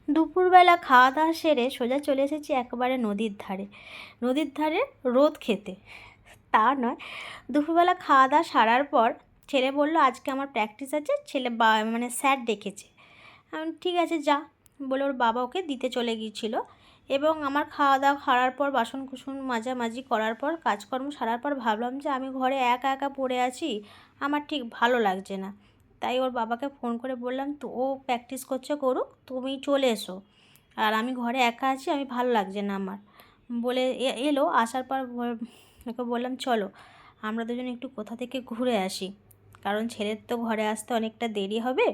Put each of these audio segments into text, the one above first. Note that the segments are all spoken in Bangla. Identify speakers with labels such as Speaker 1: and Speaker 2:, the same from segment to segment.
Speaker 1: দুপুরবেলা খাওয়া দাওয়া সেরে সোজা চলে এসেছি একেবারে নদীর ধারে রোদ খেতে। তা নয়, দুপুরবেলা খাওয়া দাওয়া সারার পর ছেলে বলল আজকে আমার প্র্যাকটিস আছে, ছেলে মানে স্যার ডেকেছে। ঠিক আছে যা বলে ওর বাবা ওকে দিতে চলে গিয়েছিলো। এবং আমার খাওয়া দাওয়া সারার পর বাসন কুসন মাজামাজি করার পর কাজকর্ম সারার পর ভাবলাম যে আমি ঘরে একা একা পড়ে আছি, আমার ঠিক ভালো লাগছে না। তাই ওর বাবাকে ফোন করে বললাম, তো ও প্র্যাকটিস করছে করুক, তুমি চলে এসো, আর আমি ঘরে একা আছি, আমি ভালো লাগছে না আমার। বলে এলো। আসার পর ওকে বললাম চলো আমরা দুজন একটু কোথা থেকে ঘুরে আসি, কারণ ছেলের তো ঘরে আসতে অনেকটা দেরি হবে,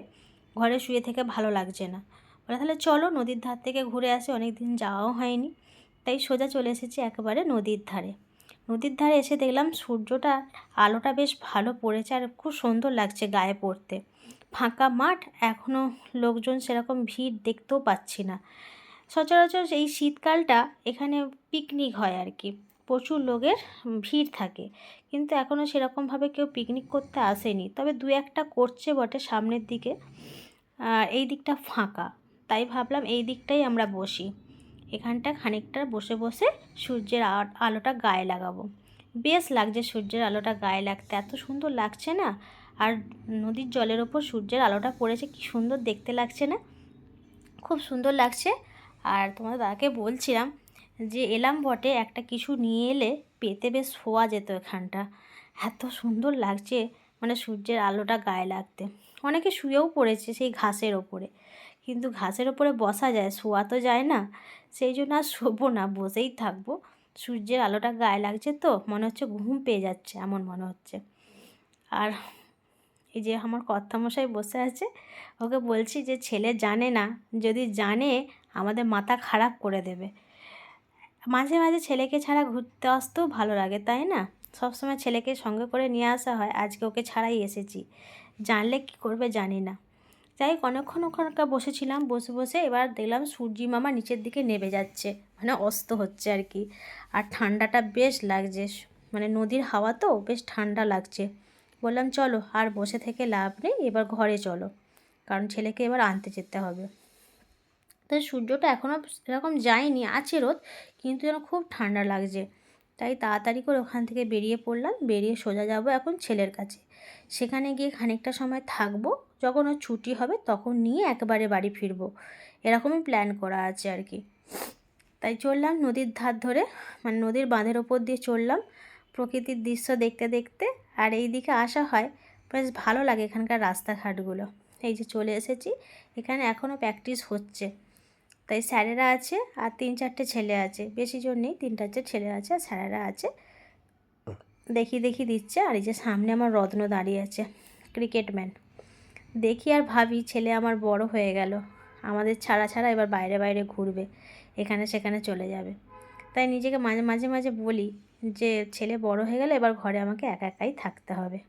Speaker 1: ঘরে শুয়ে থেকে ভালো লাগছে না। বলে তাহলে চলো নদীর ধার থেকে ঘুরে আসি, অনেক দিন যাওয়াও হয়নি। তাই সোজা চলে এসেছি একেবারে নদীর ধারে। নদীর ধারে এসে দেখলাম সূর্যটা আলোটা বেশ ভালো পড়েছে আর খুব সুন্দর লাগছে গায়ে পড়তে। ফাঁকা মাঠ, এখনও লোকজন সেরকম ভিড় দেখতেও পাচ্ছি না। সচরাচর এই শীতকালটা এখানে পিকনিক হয় আর কি, প্রচুর লোকের ভিড় থাকে, কিন্তু এখনও সেরকমভাবে কেউ পিকনিক করতে আসেনি। তবে দু একটা করছে বটে সামনের দিকে, আর এই দিকটা ফাঁকা। তাই ভাবলাম এই দিকটাই আমরা বসি, এখানটা খানিকটা বসে বসে সূর্যের আলোটা গায়ে লাগাবো। বেশ লাগছে সূর্যের আলোটা গায়ে লাগতে, এত সুন্দর লাগছে না। আর নদীর জলের ওপর সূর্যের আলোটা পড়েছে, কি সুন্দর দেখতে লাগছে না, খুব সুন্দর লাগছে। আর তোমাদের দাদাকে বলছিলাম যে এলাম বটে, একটা কিছু নিয়ে এলে পেতে বেশ শোয়া যেত এখানটা, এত সুন্দর লাগছে মানে সূর্যের আলোটা গায়ে লাগতে। অনেকে শুয়েও পড়েছে সেই ঘাসের ওপরে, কিন্তু ঘাসের ওপরে বসা যায়, শোয়া তো যায় না। সেই জন্য আর শোবো না, বসেই থাকবো। সূর্যের আলোটা গায়ে লাগছে তো মনে হচ্ছে ঘুম পেয়ে যাচ্ছে, এমন মনে হচ্ছে। আর এই যে আমার কর্তামশাই বসে আছে, ওকে বলছি যে ছেলে জানে না, যদি জানে আমাদের মাথা খারাপ করে দেবে। মাঝে মাঝে ছেলেকে ছাড়া ঘুরতে আসতেও ভালো লাগে, তাই না? সবসময় ছেলেকে সঙ্গে করে নিয়ে আসা হয়, আজকে ওকে ছাড়াই এসেছি, জানলে কী করবে জানি না। যাই অনেকক্ষণ ওখানকার বসেছিলাম, বসে বসে এবার দেখলাম সূর্যি মামা নিচের দিকে নেমে যাচ্ছে, মানে অস্ত হচ্ছে আর কি। আর ঠান্ডাটা বেশ লাগছে, মানে নদীর হাওয়া তো বেশ ঠান্ডা লাগছে। বললাম চলো আর বসে থেকে লাভ নেই, এবার ঘরে চলো, কারণ ছেলেকে এবার আনতে যেতে হবে। তো সূর্যটা এখনও এরকম যায়নি, আছে রোদ, কিন্তু যেন খুব ঠান্ডা লাগছে। তাই তাড়াতাড়ি করে ওখান থেকে বেরিয়ে পড়লাম, বেরিয়ে সোজা যাব এখন ছেলের কাছে। সেখানে গিয়ে খানিকটা সময় থাকবো, যখন ওর ছুটি হবে তখন নিয়ে একবারে বাড়ি ফিরবো, এরকমই প্ল্যান করা আছে আর কি। তাই চললাম নদীর ধার ধরে, মানে নদীর বাঁধের ওপর দিয়ে চললাম প্রকৃতির দৃশ্য দেখতে দেখতে। আর এই দিকে আসা হয়, বেশ ভালো লাগে এখানকার রাস্তাঘাটগুলো। এই যে চলে এসেছি, এখানে এখনও প্র্যাকটিস হচ্ছে। তাই স্যারেরা আছে আর 3-4টে ছেলে আছে, বেশি জন নেই, 3-4 ছেলে আছে আর স্যারেরা আছে, দেখি দিচ্ছে। আর এই যে সামনে আমার রত্ন দাঁড়িয়ে আছে, ক্রিকেট ম্যান। দেখি আর ভাবি ছেলে আমার বড় হয়ে গেল, আমাদের ছাড়া ছাড়া এবার বাইরে বাইরে ঘুরবে, এখানে সেখানে চলে যাবে। তাই নিজেকে মাঝে মাঝে বলি যে ছেলে বড় হয়ে গেলে এবার ঘরে আমাকে একা একাই থাকতে হবে।